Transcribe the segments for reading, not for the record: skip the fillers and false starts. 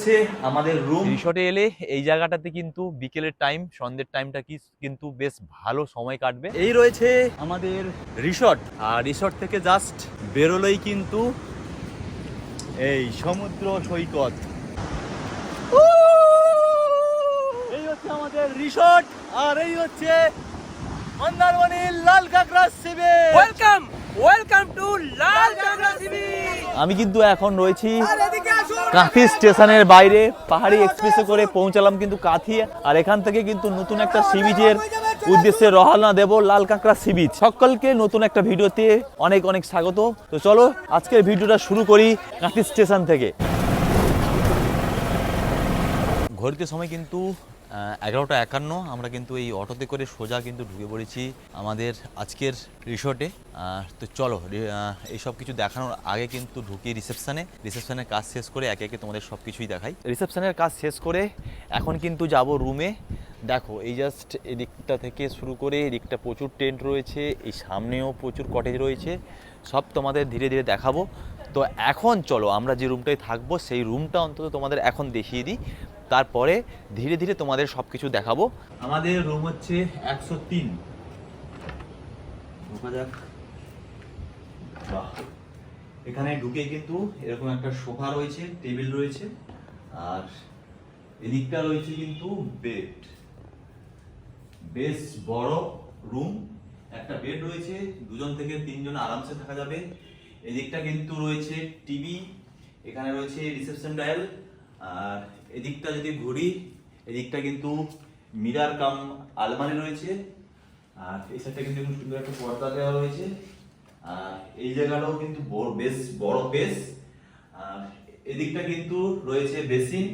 হচ্ছে আমাদের রুম। রিসর্টে এলে এই জায়গাটাতে কিন্তু বিকেলের টাইম, সন্ধ্যের টাইমটা কিন্তু বেশ ভালো সময় কাটবে। এই রয়েছে আমাদের রিসর্ট, আর রিসর্ট থেকে জাস্ট বেরোলেই কিন্তু এই সমুদ্র সৈকত। এই হচ্ছে আমাদের রিসর্ট, আর এই হচ্ছে মন্দারমণির লাল কাঁকড়া সি বিচ। ওয়েলকাম টু লাল কাঁকড়া সি বিচ। আমি কিন্তু এখন রয়েছি কাঁথি স্টেশনের বাইরে। পাহাড়ি এক্সপ্রেসে করে পৌঁছালাম কিন্তু কাঁথি, আর এখান থেকে কিন্তু নতুন একটা সি বিচের উদ্দেশ্যে রওনা দেব, লাল কাঁকড়া সি বিচ। সকলকে নতুন একটা ভিডিওতে অনেক অনেক স্বাগত। তো চলো আজকের ভিডিওটা শুরু করি কাঁথি স্টেশন থেকে। ঘড়িতে সময় কিন্তু 11:51। আমরা কিন্তু এই অটোতে করে সোজা কিন্তু ঢুকে পড়েছি আমাদের আজকের রিসর্টে। তো চলো এইসব কিছু দেখানোর আগে কিন্তু ঢুকি রিসেপশনের কাজ শেষ করে একে একে তোমাদের সব কিছুই দেখাই। রিসেপশনের কাজ শেষ করে এখন কিন্তু যাব রুমে। দেখো এই জাস্ট এদিকটা থেকে শুরু করে এদিকটা প্রচুর টেন্ট রয়েছে, এই সামনেও প্রচুর কটেজ রয়েছে, সব তোমাদের ধীরে ধীরে দেখাবো। তো এখন চলো আমরা যে রুমটায় থাকবো সেই রুমটা অন্তত তোমাদের এখন দেখিয়ে দিই, তারপরে ধীরে ধীরে তোমাদের সব কিছু দেখাবো। আমাদের রুম হচ্ছে 103। ঢোকা যাক। বাহ, এখানে ঢুকে কিন্তু এরকম একটা সোফা রয়েছে, টেবিল রয়েছে, আর এদিকটা রয়েছে কিন্তু বেড। বেশ বড় রুম, একটা বেড রয়েছে, 2 থেকে 3 জন আরামসে থাকা যাবে। এদিকটা কিন্তু রয়েছে টিভি, এখানে রয়েছে রিসেপশন ডায়াল, আর এদিকটা যদি ঘুরি এদিকটা কিন্তু মিরার কাম আলমারি রয়েছে, আর এই সাইডটা কিন্তু সুন্দর একটা পর্দা দেওয়া রয়েছে, আর এই জায়গাটাও কিন্তু বেশ বড় বেস, আর এদিকটা কিন্তু রয়েছে বেসিন,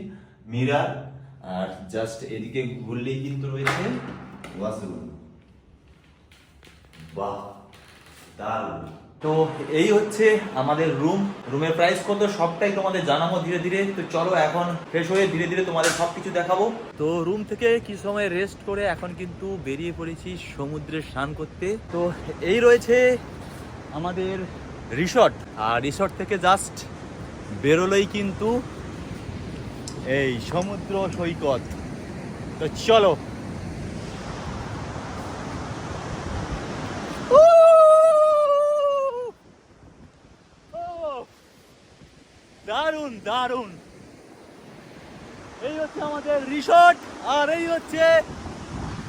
মিরার, আর জাস্ট এদিকে ঘুরলেই কিন্তু রয়েছে ওয়াশরুম। বাহ, দারুণ। তো এই হচ্ছে আমাদের রুমের প্রাইস কত সবটাই তোমাদের জানাবো ধীরে ধীরে। তো চলো এখন ফ্রেশ হয়ে ধীরে ধীরে তোমাদের সবকিছু দেখাবো। তো রুম থেকে কিছু সময় রেস্ট করে এখন কিন্তু বেরিয়ে পড়েছি সমুদ্রে স্নান করতে। তো এই রয়েছে আমাদের রিসর্ট, আর রিসর্ট থেকে জাস্ট বেরোলেই কিন্তু এই সমুদ্র সৈকত। তো চলো। দারুন দারুন। এই হচ্ছে আমাদের রিসর্ট, আর এই হচ্ছে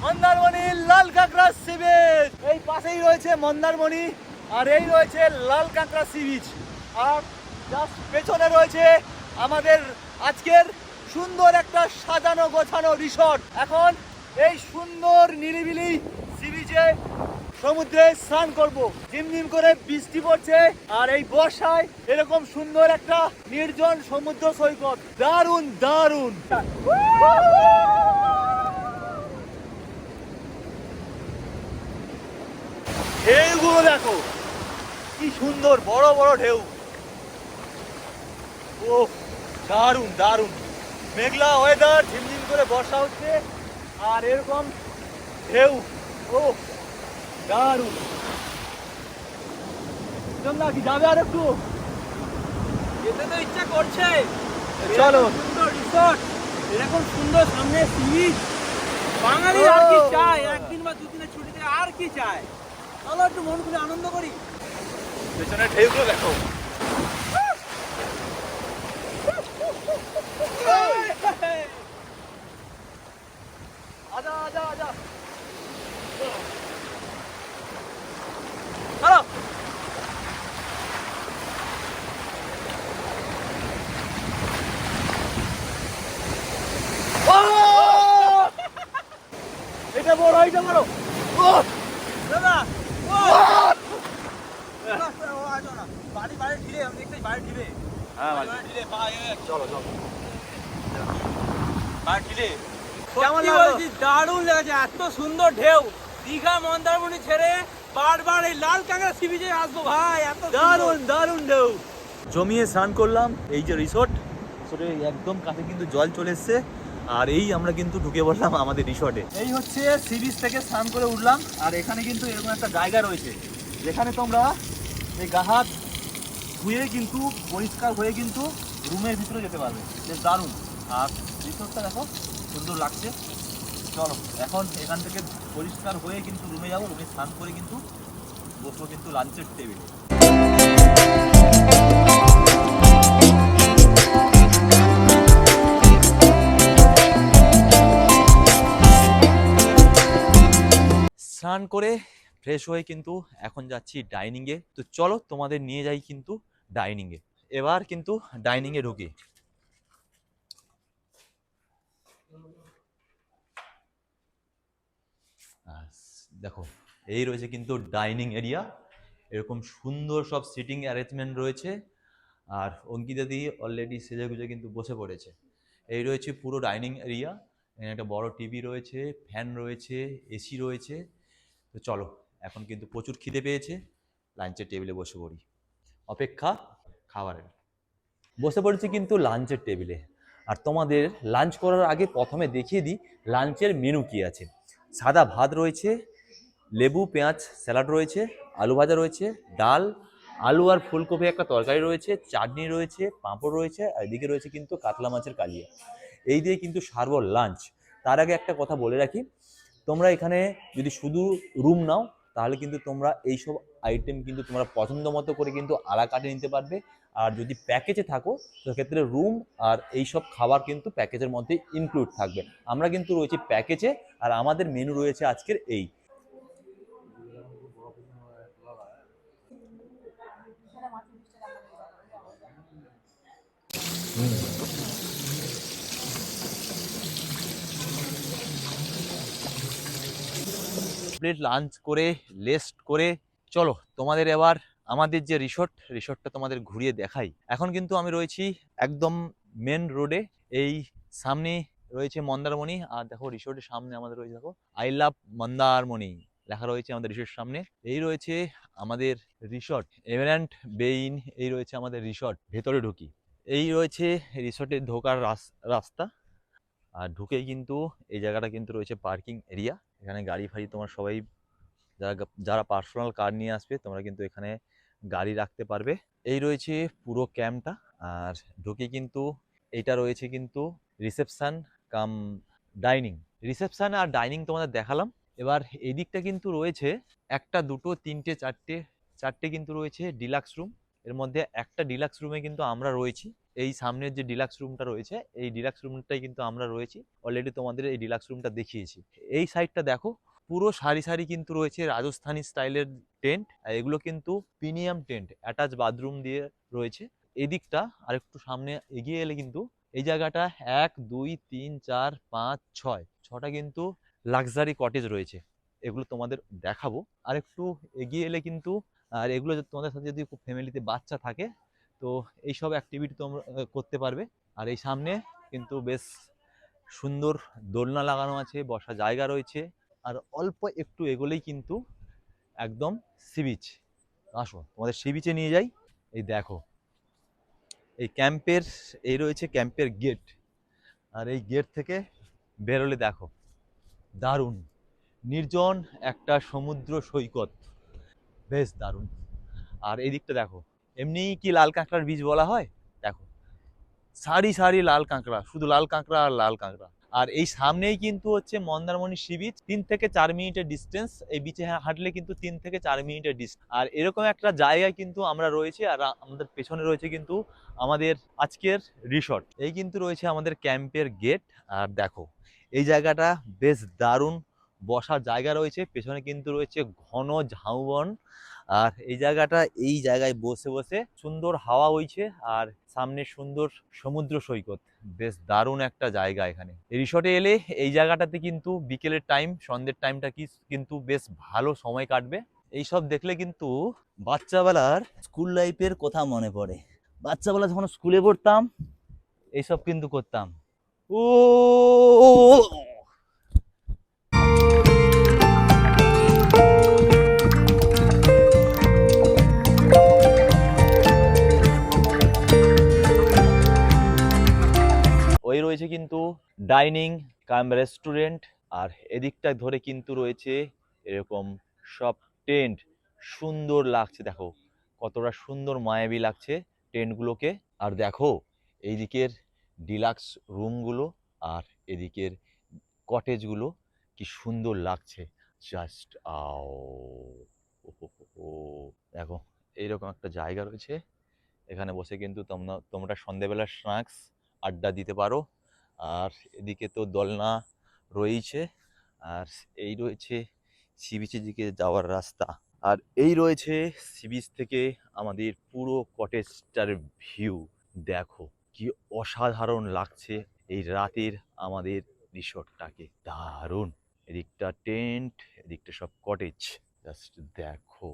মন্দারমণির লাল কাঁকড়া সি বিচ। এই পাশেই রয়েছে মন্দারমণি, আর এই রয়েছে লাল কাঁকড়া সি বিচ, আর জাস্ট পেছনে রয়েছে আমাদের আজকের সুন্দর একটা সাজানো গোছানো রিসর্ট। এখন এই সুন্দর নিরিবিলি সি বিচে সমুদ্রে স্নান করব। ঝিমঝিম করে বৃষ্টি পড়ছে, আর এই বর্ষায় এরকম সুন্দর একটা নির্জন সমুদ্র সৈকত, দারুণ দারুণ। ঢেউগুলো দেখো কি সুন্দর, বড় বড় ঢেউ। ও দারুণ দারুণ। মেঘলা ওয়েদার, ঝিমঝিম করে বর্ষা হচ্ছে, আর এরকম ঢেউ, ও দারুণ। কি যাবে আর একটু? যেতে তো ইচ্ছা করছে। চলো। সুন্দর রিসর্ট, এরকম সুন্দর সামনে সি বিচ, বাঙালি আর কি চায়? একদিন বা 2 দিনের ছুটিতে আর কি চায়? চলো একটু মন খুলে আনন্দ করি। পেছনে ঢেউগুলো দেখো। আজা আজা আজা। চলো। এটা বড়, এটা বড়। দাদা বাড়ি বাড়ি ঢিলে, আমি দেখতে বাড়ি ঢিলে। হ্যাঁ বাড়ি ঢিলে চলো চলো। বাড়ি ঢিলে। কেমন সত্যি লাগলো? বলছি দারুণ লেগেছে, এত সুন্দর ঢেউ। দীঘা মন্দারমণি ছেড়ে বারবার এই লাল কাঁকড়া সি বিচে আসবো ভাই, এত দারুণ দারুণ ঢেউ। জমিয়ে স্নান করলাম। এই যে রিসর্টে একদম কাছে কিন্তু জল চলে এসছে, আর এই আমরা কিন্তু ঢুকে পড়লাম আমাদের রিসর্টে। এই হচ্ছে সি বিচ থেকে স্নান করে উঠলাম, আর এখানে কিন্তু এরকম একটা জায়গা রয়েছে যেখানে তোমরা এই গা হাত ধুয়ে কিন্তু পরিষ্কার হয়ে কিন্তু রুমের ভিতরে যেতে পারবে, বেশ দারুণ। আর রিসোর্টটা দেখো সুন্দর লাগছে। চলো এখন এখান থেকে পরিষ্কার হয়ে কিন্তু রুমে যাবো, রুমে স্নান করে কিন্তু বসবো কিন্তু লাঞ্চের টেবিলে। স্নান করে ফ্রেশ হয়ে কিন্তু এখন যাচ্ছি ডাইনিংয়ে। তো চলো তোমাদের নিয়ে যাই কিন্তু ডাইনিংয়ে। এবার কিন্তু ডাইনিংয়ে ঢুকি। দেখো এই রয়েছে কিন্তু ডাইনিং এরিয়া, এরকম সুন্দর সব সিটিং অ্যারেঞ্জমেন্ট রয়েছে। আর অঙ্কিতা দি অলরেডি সেজে গুজে কিন্তু বসে পড়েছে। এই রয়েছে পুরো ডাইনিং এরিয়া, এখানে একটা বড় টিভি রয়েছে, ফ্যান রয়েছে, এসি রয়েছে। তো চলো এখন কিন্তু প্রচুর খিদে পেয়েছে, লাঞ্চের টেবিলে বসে পড়ি। অপেক্ষা খাবারের। বসে পড়েছি কিন্তু লাঞ্চের টেবিলে। আর তোমাদের লাঞ্চ করার আগে প্রথমে দেখিয়ে দিই লাঞ্চের মেনু কি আছে। সাদা ভাত রয়েছে, লেবু পেঁয়াজ স্যালাড রয়েছে, আলু ভাজা রয়েছে, ডাল, আলু আর ফুলকপি একটা তরকারি রয়েছে, চাটনি রয়েছে, পাঁপড় রয়েছে, আর এদিকে রয়েছে কিন্তু কাতলা মাছের কালিয়া। এই দিয়ে কিন্তু সারবো লাঞ্চ। তার আগে একটা কথা বলে রাখি, তোমরা এখানে যদি শুধু রুম নাও তাহলে কিন্তু তোমরা এইসব আইটেম কিন্তু তোমরা পছন্দ মতো করে কিন্তু আলা কাটে নিতে পারবে। আর যদি প্যাকেজে থাকো সেক্ষেত্রে রুম আর এইসব খাবার কিন্তু প্যাকেজের মধ্যে ইনক্লুড থাকবে। আমরা কিন্তু রয়েছি প্যাকেজে, আর আমাদের মেনু রয়েছে আজকের এই। কমপ্লিট লাঞ্চ করে রেস্ট করে চলো তোমাদের এবার আমাদের যে রিসোর্টটা তোমাদের ঘুরিয়ে দেখাই। এখন কিন্তু আমি রয়েছি একদম মেন রোডে, এই সামনে রয়েছে মন্দারমণি। আর দেখো রিসোর্টের সামনে আমাদের রয়েছে, দেখো আই লাভ মন্দারমণি লেখা রয়েছে আমাদের রিসোর্টের সামনে। এই রয়েছে আমাদের রিসোর্ট এভারেন্ট বেইন, এই রয়েছে আমাদের রিসোর্ট। ভেতরে ঢুকি, এই রয়েছে রিসোর্টের ঢোকার রাস্তা। আর ঢুকেই কিন্তু এই জায়গাটা কিন্তু রয়েছে পার্কিং এরিয়া। এখানে গাড়ি ফাড়ি তোমার সবাই যারা যারা পার্সোনাল কার নিয়ে আসবে তোমরা কিন্তু এখানে গাড়ি রাখতে পারবে। এই রয়েছে পুরো ক্যাম্পটা। আর ঢুকে কিন্তু এটা রয়েছে কিন্তু রিসেপশন কাম ডাইনিং। রিসেপশন আর ডাইনিং তোমাদের দেখালাম। এবার এই দিকটা কিন্তু রয়েছে একটা, দুটো, তিনটে, চারটে কিন্তু রয়েছে ডিলাক্স রুম। এর মধ্যে একটা ডিলাক্স রুমে কিন্তু আমরা রয়েছি। এই সামনের যে ডিলাক্স রুমটা রয়েছে এই ডিলাক্স রুমটাই কিন্তু আমরা রয়েছি। অলরেডি তোমাদের এই ডিলাক্স রুমটা দেখিয়েছি। এই সাইডটা দেখো পুরো সারি সারি কিন্তু রয়েছে রাজস্থানী স্টাইলের টেন্ট। আর এগুলো কিন্তু প্রিমিয়াম টেন্ট, অ্যাটাচ বাথরুম দিয়ে রয়েছে। এদিকটা আর একটু সামনে এগিয়ে এলে কিন্তু এই জায়গাটা 1, 2, 3, 4, 5, 6টা কিন্তু লাক্সারি কটেজ রয়েছে। এগুলো তোমাদের দেখাবো আর একটু এগিয়ে এলে কিন্তু। আর এগুলো তোমাদের সাথে যদি ফ্যামিলিতে বাচ্চা থাকে তো এইসব অ্যাক্টিভিটি তোমরা করতে পারবে। আর এই সামনে কিন্তু বেশ সুন্দর দোলনা লাগানো আছে, বসার জায়গা রয়েছে। আর অল্প একটু এগোলেই কিন্তু একদম সি বিচ। আসো তোমাদের সি বিচে নিয়ে যাই। এই দেখো এই ক্যাম্পের, এই রয়েছে ক্যাম্পের গেট। আর এই গেট থেকে বেরোলে দেখো দারুণ নির্জন একটা সমুদ্র সৈকত, বেশ দারুণ। আর এই দিকটা দেখো, এমনি কি লাল কাঁকড়ার বীজ বলা হয়, দেখো সারি সারি লাল কাঁকড়া, শুধু লাল কাঁকড়া আর লাল কাঁকড়া। আর এই সামনেই কিন্তু হচ্ছে মন্দারমণি সি বিচ, 3 থেকে 4 মিনিটের ডিস্টেন্স। এই বিচে হাঁটলে কিন্তু 3 থেকে 4 মিনিটের ডিস্টেন্স। আর এরকম একটা জায়গায় কিন্তু আমরা রয়েছি। আর আমাদের পেছনে রয়েছে কিন্তু আমাদের আজকের রিসর্ট। এই কিন্তু রয়েছে আমাদের ক্যাম্পের গেট। আর দেখো এই জায়গাটা বেশ দারুণ, বসার জায়গা রয়েছে, পেছনে কিন্তু রয়েছে ঘন ঝাউবন। আর এই জায়গায় বসে বসে সুন্দর হাওয়া বইছে আর সামনে সুন্দর সমুদ্র সৈকত, বেশ দারুণ একটা জায়গা। এখানে রিসর্টে এলে এই জায়গাটাতে কিন্তু বিকেলের টাইম, সন্ধ্যের টাইমটা কিন্তু বেশ ভালো সময় কাটবে। এইসব দেখলে কিন্তু বাচ্চাবেলার স্কুল লাইফের কথা মনে পড়ে। বাচ্চাবেলা যখন স্কুলে পড়তাম এইসব কিন্তু করতাম। ও ওই রয়েছে কিন্তু ডাইনিং কাম রেস্টুরেন্ট। আর এদিকটা ধরে কিন্তু রয়েছে এরকম সব টেন্ট। সুন্দর লাগছে, দেখো কতটা সুন্দর মায়াবী লাগছে টেন্টগুলোকে। আর দেখো এই দিকের ডিলাক্স রুমগুলো আর এদিকের কটেজগুলো কি সুন্দর লাগছে। জাস্ট দেখো এইরকম একটা জায়গা রয়েছে, এখানে বসে কিন্তু তোমরা সন্ধেবেলার স্ন্যাক্স আড্ডা দিতে পারো। আর এদিকে তো দোলনা রয়েছে, আর এই রয়েছে সি বিচের দিকে যাওয়ার রাস্তা, আর এই রয়েছে সি বিচ থেকে আমাদের পুরো কটেজটার ভিউ। দেখো কি অসাধারণ লাগছে এই রাতের আমাদের রিসর্টটাকে, দারুণ। এদিকটা টেন্ট, এদিকটা সব কটেজ, জাস্ট দেখো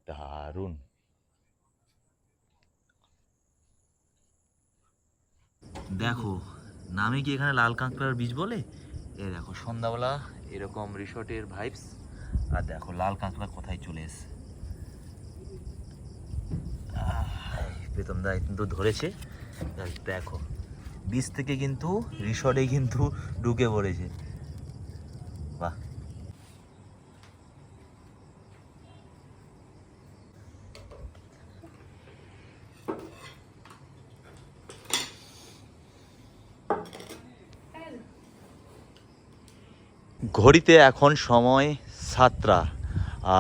দারুণ। দেখো নামে কি এখানে লাল কাঁকড়ার বীজ বলে? এ দেখো সন্ধ্যাবেলা এরকম রিসর্টের ভাইবস, আর দেখো লাল কাঁকড়া কোথায় চলে এসছে। প্রীতম দা কিন্তু ধরেছে, দেখো বীজ থেকে কিন্তু রিসর্টে কিন্তু ঢুকে পড়েছে। বাহ, ঘড়িতে এখন সময় 7টা,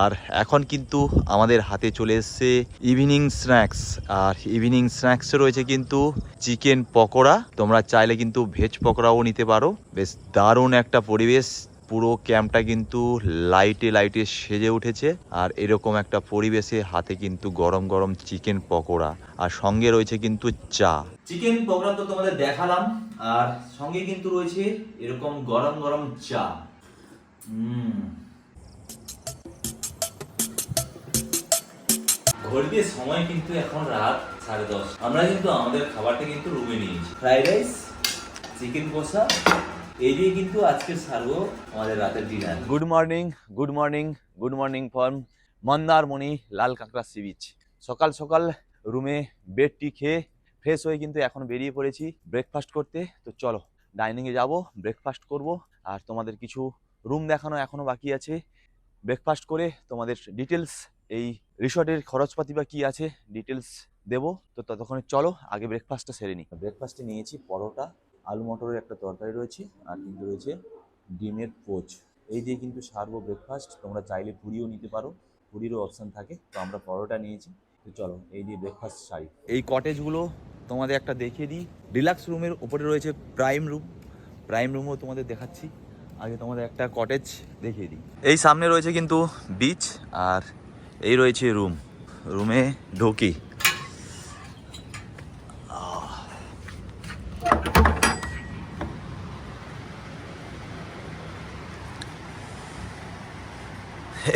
আর এখন কিন্তু আমাদের হাতে চলে এসছে ইভিনিং স্ন্যাক্স। আর ইভিনিং স্ন্যাক্সে রয়েছে কিন্তু চিকেন পকোড়া, তোমরা চাইলে কিন্তু ভেজ পকোড়াও নিতে পারো। বেশ দারুণ একটা পরিবেশ, পুরো ক্যাম্পটা কিন্তু লাইটে লাইটে সেজে উঠেছে। আর এরকম একটা পরিবেশে হাতে কিন্তু গরম গরম চিকেন পকোড়া, আর সঙ্গে রয়েছে কিন্তু চা। চিকেন পকোড়া তো তোমাদের দেখালাম, আর সঙ্গে কিন্তু রয়েছে এরকম গরম গরম চা। ঘড়িতে সময় কিন্তু এখন রাত 10:30। আমরা কিন্তু আমাদের খাবারটা কিন্তু রুমে নিয়েছি, ফ্রাইড রাইস, চিকেন কষা, এই দিয়ে কিন্তু আজকে সারবো আমাদের রাতের dinner. Good morning, good morning, good morning from Mandarmani লাল কাঁকড়া সি বিচ। সকাল সকাল রুমে বেড টি খেয়ে ফ্রেশ হয়ে কিন্তু এখন বেরিয়ে পড়েছি ব্রেকফাস্ট করতে। তো চলো ডাইনিংয়ে যাব, ব্রেকফাস্ট করব, আর তোমাদের কিছু রুম দেখানো এখনো বাকি আছে। ব্রেকফাস্ট করে তোমাদের ডিটেলস, এই রিসর্টের খরচপাতি বা কী আছে ডিটেলস দেবো। তো ততক্ষণে চলো আগে ব্রেকফাস্টটা সেরে নিই। ব্রেকফাস্টে নিয়েছি পরোটা, আলু মটরের একটা তরকারি রয়েছে, আর কিন্তু রয়েছে ডিমের পোচ। এই দিয়ে কিন্তু সারবো ব্রেকফাস্ট। তোমরা চাইলে পুরিও নিতে পারো, পুরিরও অপশান থাকে, তো আমরা পরোটা নিয়েছি। তো চলো এই দিয়ে ব্রেকফাস্ট সারি। এই কটেজগুলো তোমাদের একটা দেখিয়ে দিই। ডিলাক্স রুমের উপরে রয়েছে প্রাইম রুম, প্রাইম রুমও তোমাদের দেখাচ্ছি। আগে তোমাদের একটা কটেজ দেখিয়ে দিই। এই সামনে রয়েছে কিন্তু বিচ, আর এই রয়েছে রুম। রুমে ঢুকি,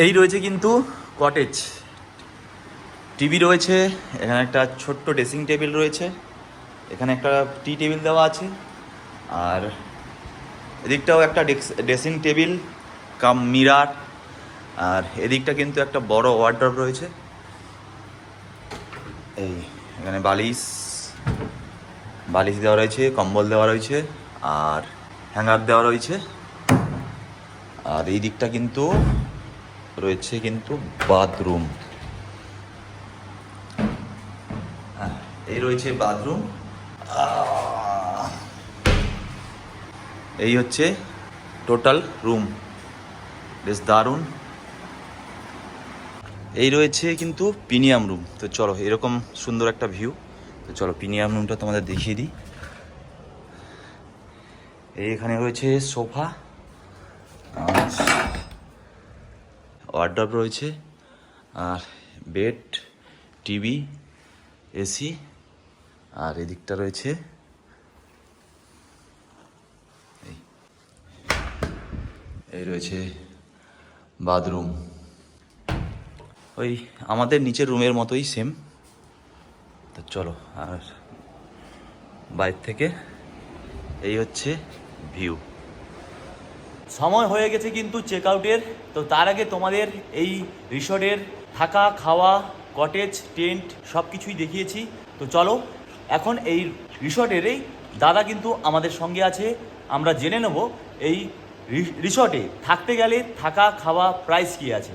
এই রয়েছে কিন্তু কটেজ। টিভি রয়েছে, এখানে একটা ছোট্ট ড্রেসিং টেবিল রয়েছে, এখানে একটা টি টেবিল দেওয়া আছে, আর এদিকটাও একটা ড্রেসিং টেবিল কাম মিরার, আর এদিকটা কিন্তু একটা বড় ওয়ার্ডরোব রয়েছে। এই এখানে বালিশ দেওয়া রয়েছে, কম্বল দেওয়া রয়েছে, আর হ্যাঙ্গার দেওয়া রয়েছে। আর এই দিকটা কিন্তু রয়েছে কিন্তু বাথরুম, এই রয়েছে বাথরুম। এই হচ্ছে টোটাল রুম, বেশ দারুণ। এই রয়েছে কিন্তু প্রিমিয়াম রুম। তো চলো এরকম সুন্দর একটা ভিউ। তো চলো প্রিমিয়াম রুমটা তোমাদের দেখিয়ে দিই। এইখানে রয়েছে সোফা, ওয়ার্ডরোব রয়েছে, আর বেড, টিভি, এসি, আর এদিকটা রয়েছে এই রয়েছে বাথরুম, ওই আমাদের নিচের রুমের মতোই সেম। তো চলো, আর বাইরে থেকে এই হচ্ছে ভিউ। সময় হয়ে গেছে কিন্তু চেক আউটের। তো তার আগে তোমাদের এই রিসর্টের থাকা, খাওয়া, কটেজ, টেন্ট সব কিছুই দেখিয়েছি। তো চলো এখন এই রিসর্টেরই দাদা কিন্তু আমাদের সঙ্গে আছে, আমরা জেনে নেব এই রিসর্টে থাকতে গেলে থাকা, খাওয়া, প্রাইস কী আছে।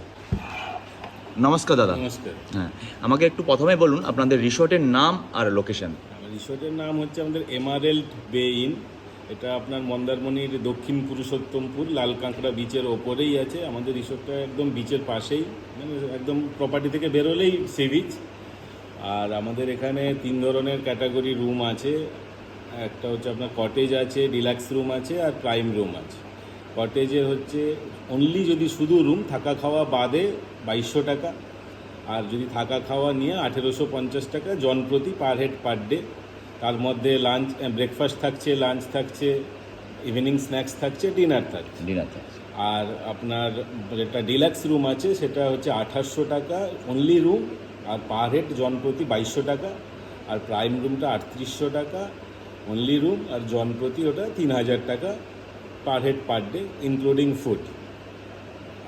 নমস্কার দাদা। নমস্কার। হ্যাঁ, আমাকে একটু প্রথমে বলুন আপনাদের রিসর্টের নাম আর লোকেশন। রিসোর্টের নাম হচ্ছে আমাদের এমারেল্ড বে ইন। এটা আপনার মন্দারমণির দক্ষিণ পুরুষোত্তমপুর লাল কাঁকড়া বিচের ওপরেই আছে। আমাদের রিসোর্টটা একদম বিচের পাশেই, মানে একদম প্রপার্টি থেকে বেরোলেই সি বিচ। আর আমাদের এখানে 3 ধরনের ক্যাটাগরি রুম আছে। একটা হচ্ছে আপনার কটেজ আছে, ডিলাক্স রুম আছে, আর প্রাইম রুম আছে। কটেজে হচ্ছে অনলি যদি শুধু রুম থাকা খাওয়া বাদে 2200 টাকা, আর যদি থাকা খাওয়া নিয়ে 1850 টাকা জন প্রতি পার হেড পার ডে। তার মধ্যে লাঞ্চ, ব্রেকফাস্ট থাকছে, লাঞ্চ থাকছে, ইভিনিং স্ন্যাক্স থাকছে, ডিনার থাকছে। আর আপনার যেটা ডিলাক্স রুম আছে সেটা হচ্ছে 2800 টাকা অনলি রুম, আর পার হেড জন প্রতি 2200 টাকা। আর প্রাইম রুমটা 3800 টাকা অনলি রুম, আর জন প্রতি ওটা 3000 টাকা per head per day including food.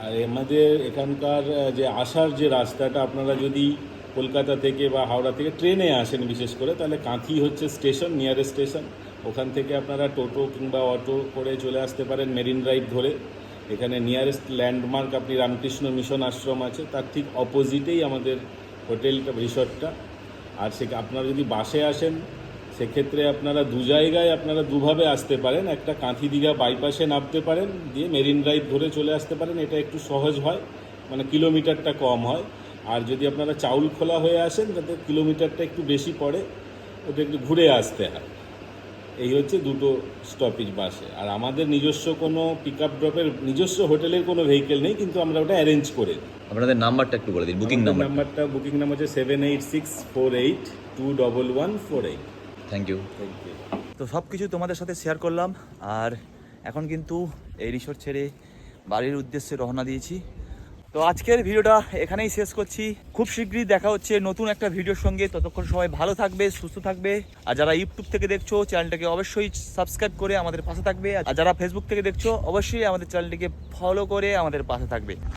আর আমাদের এখানকার যে আসার যে রাস্তাটা, আপনারা যদি কলকাতা থেকে বা হাওড়া থেকে ট্রেনে আসেন বিশেষ করে, তাহলে কাঁথি হচ্ছে স্টেশন, নিয়ারেস্ট স্টেশন। ওখান থেকে আপনারা টোটো কিংবা অটো করে চলে আসতে পারেন মেরিন ড্রাইভ ধরে। এখানে নিয়ারেস্ট ল্যান্ডমার্ক আপনি রামকৃষ্ণ মিশন আশ্রম আছে, তার ঠিক অপোজিটেই আমাদের হোটেলটা, রিসর্টটা। আর আপনারা যদি বাসে আসেন সেক্ষেত্রে আপনারা আপনারা দুভাবে আসতে পারেন। একটা কাঁথি দীঘা বাইপাসে নামতে পারেন, দিয়ে মেরিন ড্রাইভ ধরে চলে আসতে পারেন। এটা একটু সহজ হয়, মানে কিলোমিটারটা কম হয়। আর যদি আপনারা চাউলখোলা হয়ে আসেন তাতে কিলোমিটারটা একটু বেশি পড়ে, ওটা একটু ঘুরে আসতে হয়। এই হচ্ছে দুটো স্টপেজ বাসে। আর আমাদের নিজস্ব কোনো পিক আপ ড্রপের নিজস্ব হোটেলের কোনো ভেহিকেল নেই, কিন্তু আমরা ওটা অ্যারেঞ্জ করে দিই। আপনাদের নাম্বারটা একটু বলে দিন, বুকিং নাম্বারটা বুকিং নাম্বার হচ্ছে 7864821148। Thank you. Thank you. তো সব কিছু তোমাদের সাথে শেয়ার করলাম, আর এখন কিন্তু এই রিসোর্ট ছেড়ে বাড়ির উদ্দেশ্যে রওনা দিয়েছি। তো আজকের ভিডিওটা এখানেই শেষ করছি। খুব শীঘ্রই দেখা হচ্ছে নতুন একটা ভিডিওর সঙ্গে। ততক্ষণ সবাই ভালো থাকবে, সুস্থ থাকবে। আর যারা ইউটিউব থেকে দেখছো চ্যানেলটাকে অবশ্যই সাবস্ক্রাইব করে আমাদের পাশে থাকবে। আর যারা ফেসবুক থেকে দেখছো অবশ্যই আমাদের চ্যানেলটিকে ফলো করে আমাদের পাশে থাকবে।